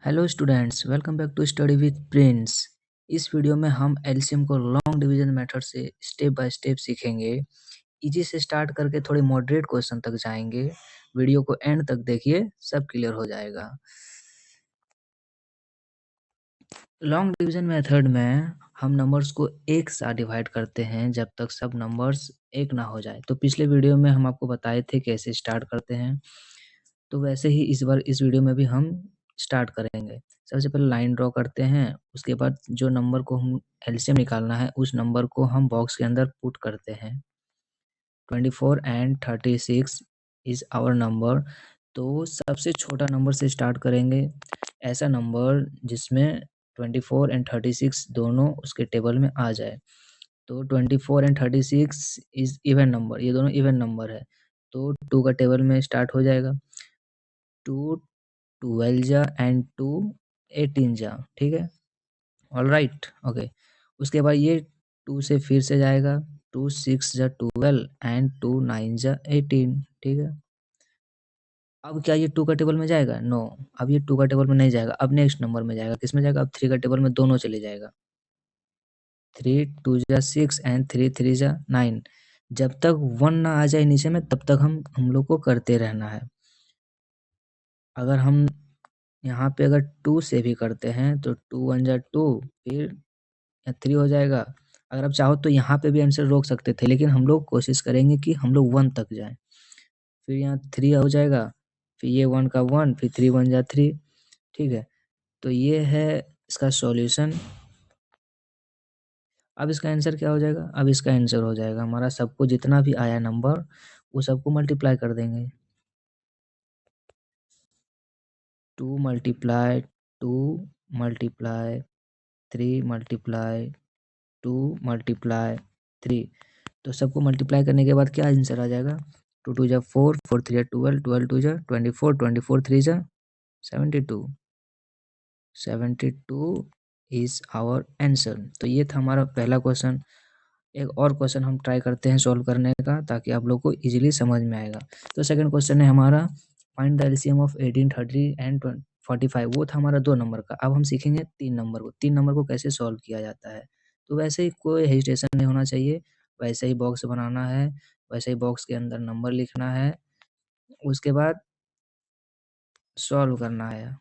Hello students, welcome back to study with Prince. इस video में हम एलसीएम को लॉन्ग डिवीजन मेथड से स्टेप बाय स्टेप सीखेंगे। इजी से स्टार्ट करके थोड़े मॉडरेट क्वेश्चन तक जाएंगे। वीडियो को एंड तक देखिए, सब क्लियर हो जाएगा। लॉन्ग डिवीजन मेथड में हम नंबर्स को एक साथ डिवाइड करते हैं जब तक सब नंबर्स एक ना हो जाए। तो पिछले वीडियो में हम आपको बताए थे कैसे स्टार्ट करते हैं, तो वैसे ही इस बार इस वीडियो में भी हम स्टार्ट करेंगे। सबसे पहले लाइन ड्रॉ करते हैं, उसके बाद जो नंबर को हम एलसीएम निकालना है उस नंबर को हम बॉक्स के अंदर पुट करते हैं। 24 एंड 36 इज आवर नंबर। तो सबसे छोटा नंबर से स्टार्ट करेंगे, ऐसा नंबर जिसमें 24 एंड 36 दोनों उसके टेबल में आ जाए। तो 24 एंड 36 इज इवन नंबर, ये दोनों इवन नंबर है, तो 2 का टेबल में स्टार्ट हो जाएगा। 2 12 जा एंड 2 18 जा, ठीक है, ऑल राइट, ओके। उसके बाद ये 2 से फिर से जाएगा, 2 6 जा 12 एंड 2 9 जा 18, ठीक है। अब क्या ये 2 का टेबल में जाएगा? नो, अब ये 2 का टेबल में नहीं जाएगा। अब नेक्स्ट नंबर में जाएगा, किस में जाएगा? अब 3 का टेबल में दोनों चले जाएगा। 3 2 जा 6 एंड 3 3 जा 9। जब तक 1 ना आ जाए नीचे में तब तक हम लोग को करते रहना है। अगर हम यहाँ पे अगर 2 से भी करते हैं तो 2 1 जा 2, फिर 3 हो जाएगा। अगर आप चाहो तो यहाँ पे भी आंसर रोक सकते थे, लेकिन हम लोग कोशिश करेंगे कि हम लोग 1 तक जाएँ। फिर यहाँ 3 हो जाएगा, फिर ये 1 का 1, फिर 3 1 जा 3, ठीक है। तो ये है इसका सॉल्यूशन। अब इसका आंसर क्या हो जाएगा? अब इसका आंसर हो जाएगा हमारा, सबको जितना भी आया नंबर वो सबको मल्टीप्लाई कर देंगे। 2 मल्टीप्लाई 2 मल्टीप्लाई 3 मल्टीप्लाई 2 मल्टीप्लाई 3। तो सबको मल्टीप्लाई करने के बाद क्या आंसर आ जाएगा? 2 2 जा 4, 4 3 जा 12, 12 2 जा 24, 24 3 जा 72, 72 इज आवर आंसर। तो ये था हमारा पहला क्वेश्चन। एक और क्वेश्चन हम ट्राई करते हैं सॉल्व करने का, ताकि आप लोग को इजीली समझ में आएगा। तो सेकंड क्वेश्चन है हमारा, find the LCM of 18 30 and 45। वो था हमारा 2 नंबर का। अब हम सीखेंगे 3 नंबर को। 3 नंबर को कैसे सॉल्व किया जाता है। तो वैसे ही कोई हेजिटेशन नहीं होना चाहिए, वैसे ही बॉक्स बनाना है, वैसे ही बॉक्स के अंदर नंबर लिखना है, उसके बाद सॉल्व करना है।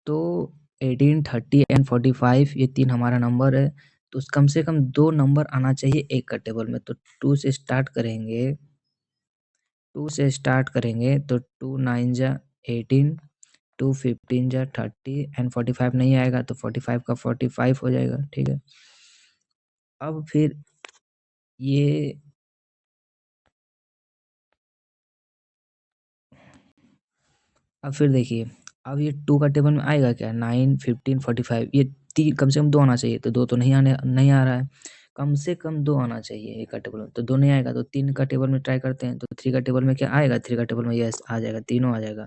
तो 18 30 एंड 45 ये 3 हमारा नंबर है, तो कम से कम 2 नंबर आना चाहिए एक का टेबल में। तो 2 से स्टार्ट करेंगे, 2 से स्टार्ट करेंगे तो 2 9 जा 18, 2 15 जा 30 एंड 45 नहीं आएगा तो 45 का 45 हो जाएगा, ठीक है। अब फिर ये अब फिर देखिए, अब ये 2 का टेबल में आएगा क्या? 9 15 45, ये 3 कम से कम 2 आना चाहिए, तो 2 तो नहीं आ रहा है। कम से कम 2 आना चाहिए एक का टेबल में, तो 2 नहीं आएगा तो 3 का टेबल में ट्राई करते हैं। तो 3 का टेबल में क्या आएगा? 3 का टेबल में यस आ जाएगा, तीनों आ जाएगा।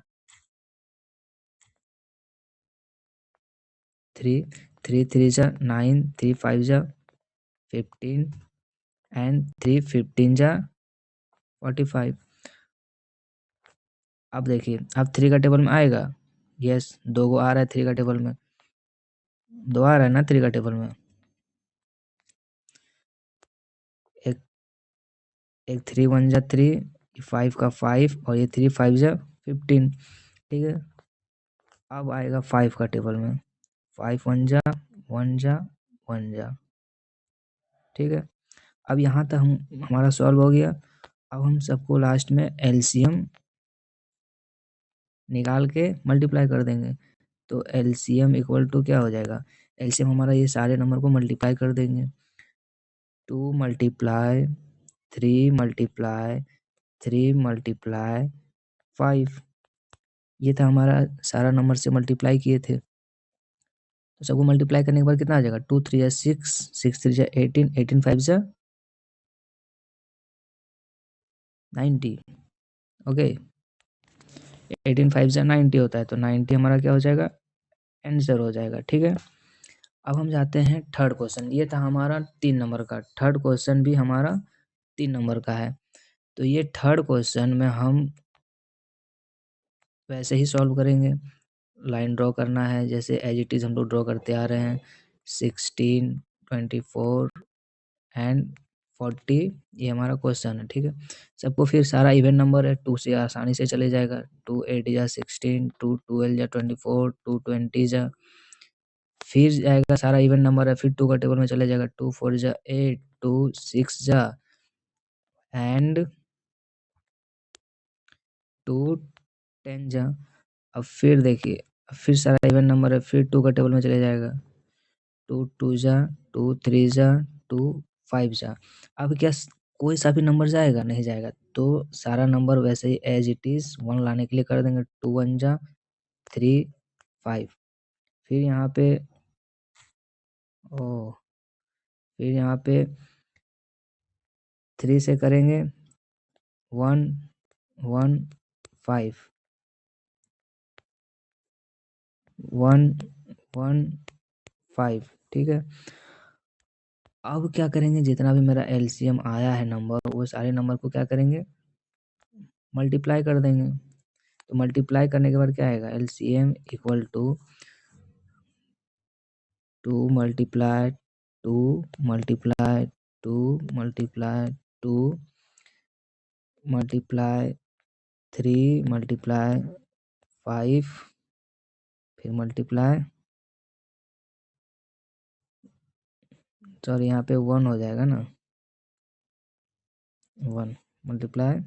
3 3 3 जा 9, 3 5 जा 15 एंड 3 15 जा 45। अब देखिए, अब 3 का टेबल में आएगा, यस 2 गो आ रहा है 3 का टेबल में, 2 आ रहा है ना 3 का टेबल में। एक एक 3 1 जा 3, 5 का 5 और ये 3 5 जा 15, ठीक है। अब आएगा 5 का टेबल में, 5 1 जा 1 जा 1 जा, ठीक है। अब यहाँ तक हमारा सॉल्व हो गया। अब हम सबको लास्ट में एलसीएम निकाल के मल्टीप्लाई कर देंगे। तो एलसीएम इक्वल टू क्या हो जाएगा? एलसीएम हमारा ये सारे नंबर को मल्टीप्लाई कर देंगे। 2 मल्टीप्लाई 3 मल्टीप्लाई 3 मल्टीप्लाई 5, ये था हमारा सारा नंबर से मल्टीप्लाई किए थे। तो सबको मल्टीप्लाई करने के बाद कितना आ जाएगा? 2 3 जा 6, 6 3 जा 18, 18 5 जा 90, ओके। 18 5 जा 90 होता है, तो 90 हमारा क्या हो जाएगा? आंसर हो जाएगा, ठीक है। अब हम जाते हैं थर्ड क्वेश्चन। ये था हमारा 3 नंबर का। थर्ड क्वेश्चन भी हमारा 3 नंबर का है। तो ये थर्ड क्वेश्चन में हम वैसे ही सॉल्व करेंगे। लाइन ड्रॉ करना है, जैसे एज इट इज़ हम लोग ड्रॉ करते आ रहे हैं। 16, 24 एंड 40 ये हमारा क्वेश्चन है, ठीक है। सबको फिर सारा इवन नंबर है, 2 से आसानी से चले जाएगा। 2 8 जा 16, 2 12 जा 24, 2 20 जा, फिर जाएगा सारा इवन नंबर है, फिर 2 का टेबल में चले जाएगा। 2 4 जा 8, 2 6 जा एंड 2 10 जा। अब फिर देखिए, फिर सारा इवन नंबर है, फिर 2 का टेबल में चले जाएगा। 2 2 जा 2 3 जा 2 5 जा। अब क्या कोई सा भी नंबर जाएगा? नहीं जाएगा। तो सारा नंबर वैसे ही एज इट इज 1 लाने के लिए कर देंगे। 2 1 जा 3 5। फिर यहाँ पे ओ फिर यहाँ पे 3 से करेंगे 1 1 5 1 1 5, ठीक है। अब क्या करेंगे, जितना भी मेरा एलसीएम आया है नंबर, वो सारे नंबर को क्या करेंगे, मल्टीप्लाई कर देंगे। तो मल्टीप्लाई करने के बाद क्या आएगा, LCM equal to 2 multiply 2 multiply 2 multiply 2 multiply 3 multiply 5 फिर मल्टीप्लाई, सॉरी यहाँ पे 1 हो जाएगा ना, 1 मल्टीप्लाई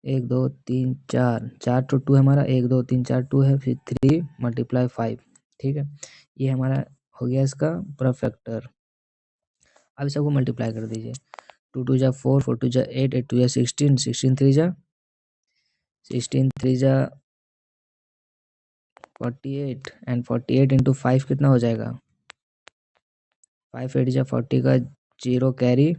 1 2 3 4 4 तो 2 है हमारा, 1 2 3 4 2 है, फिर 3 मल्टीप्लाई 5, ठीक है। ये हमारा हो गया इसका पूरा फैक्टर। अब सबको मल्टीप्लाई कर दीजिए। 2 2 जा 4 4 2 जा 8 8 2 जा 16 16 3 जा 48 एंड 48 इंटू 5 कितना हो जाएगा, 5 8 जा 40 का 0 कैरी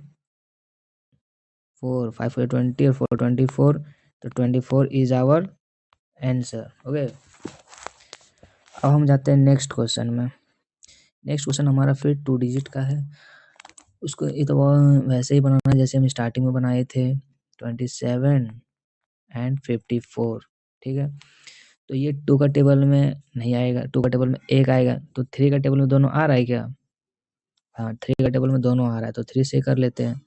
4 5 4 20 और 4 24, तो 24 इज आवर आंसर। ओके, अब हम जाते हैं नेक्स्ट क्वेश्चन में। नेक्स्ट क्वेश्चन हमारा फिर 2 डिजिट का है। उसको ये तो वैसे ही बनाना है जैसे हम स्टार्टिंग में बनाए थे, 27 एंड 54, ठीक है। तो ये 2 का टेबल में नहीं आएगा, 2 का टेबल में 1 आएगा, तो 3 का टेबल में दोनों आ रहा है क्या, हाँ 3 का टेबल में दोनों आ रहा है, तो 3 से कर लेते हैं।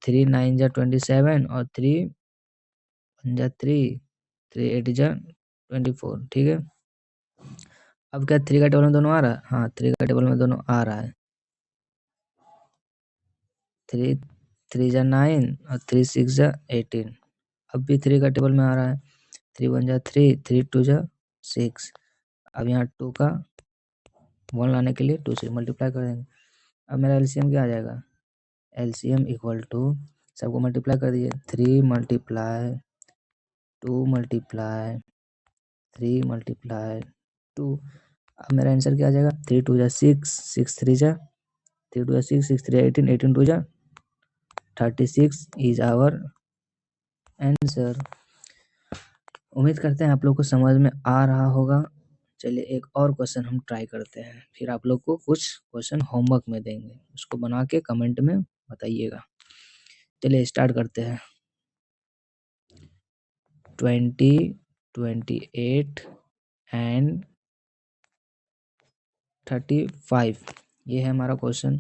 3 9 जा 27 और 3 1 जा 3 3 8 जा 24, ठीक है। अब क्या 3 का टेबल में दोनों आ रहा है, हाँ 3 का टेबल में दोनों आ रहा है। 3 3 जा 9 और 3 6 जा 18, अब भी 3 का टेबल में आ रहा है। 3 1 जा 3 3 2 जा 6। अब यहाँ 2 का 1 लाने के लिए 2 से मल्टीप्लाई कर देंगे। अब मेरा एलसीएम क्या आ जाएगा, एलसीएम इक्वल टू, सबको मल्टीप्लाई कर दिए, 3 मल्टीप्लाई 2 मल्टीप्लाई 3 मल्टीप्लाई 2। अब मेरा आंसर क्या आ जाएगा, 3 2 जा 6 6 3 जा 3 2 जा 6 6 3 18 18 2 जा 36 इज आवर आंसर। उम्मीद करते हैं आप लोग को समझ में आ रहा होगा। चलिए एक और क्वेश्चन हम ट्राई करते हैं, फिर आप लोग को कुछ क्वेश्चन होमवर्क में देंगे, उसको बना के कमेंट में बताइएगा। चलिए स्टार्ट करते हैं। 20 28 एंड 35, ये है हमारा क्वेश्चन,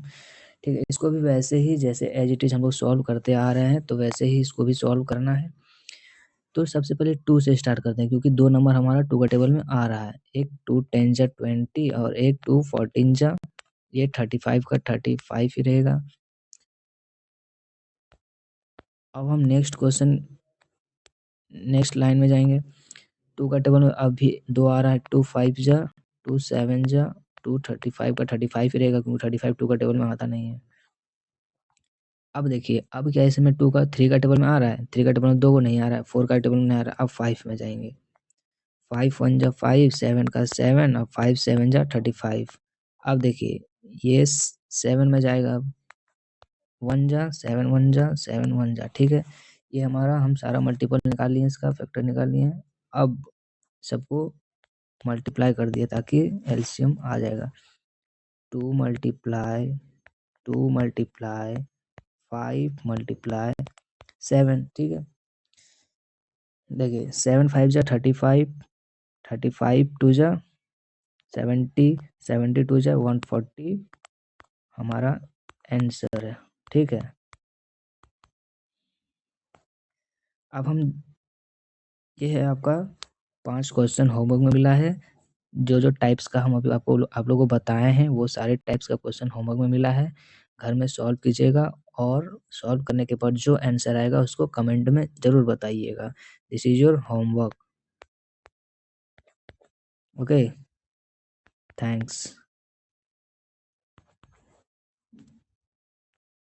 ठीक है। इसको भी वैसे ही जैसे एज इट इज हम लोग सॉल्व करते आ रहे हैं, तो वैसे ही इसको भी सॉल्व करना है। तो सबसे पहले 2 से स्टार्ट करते हैं, क्योंकि 2 नंबर हमारा 2 का टेबल में आ रहा है। एक 2 10 जा 20 और एक 2 14 जा, ये 35 का 35 ही रहेगा। अब हम नेक्स्ट क्वेश्चन नेक्स्ट लाइन में जाएंगे। 2 का टेबल में अभी 2 आ रहा है, 2 5 जा 2 7 जा 2 35 का 35 ही रहेगा, क्योंकि 35 2 का टेबल में आता नहीं है। अब देखिए, अब क्या इसमें 2 का 3 का टेबल में आ रहा है, 3 का टेबल में 2 को नहीं आ रहा है, 4 का टेबल में नहीं आ रहा है। अब 5 में जाएंगे, 5 1 जा 5 7 का 7 और 5 7 जा 35। अब देखिए ये 7 में जाएगा, अब 1 जा 7 1 जा 7 1 जा, ठीक है। ये हमारा हम सारा मल्टीपल निकाल लिए, इसका फैक्टर निकाल लिए। अब सबको मल्टीप्लाई कर दिए ताकि एलसीएम आ जाएगा। 2 मल्टीप्लाई 2 मल्टीप्लाई 5 मल्टीप्लाई 7, ठीक है। देखिए 7 5 जा 35 35 टू जा 70, 70 टू जा 140 हमारा आंसर है। ठीक है, अब हम ये है आपका 5 क्वेश्चन होमवर्क में मिला है। जो जो टाइप्स का हम अभी आप लोगों को बताए हैं वो सारे टाइप्स का क्वेश्चन होमवर्क में मिला है। घर में सॉल्व कीजिएगा और सॉल्व करने के बाद जो आंसर आएगा उसको कमेंट में ज़रूर बताइएगा। This is your homework. Okay, thanks.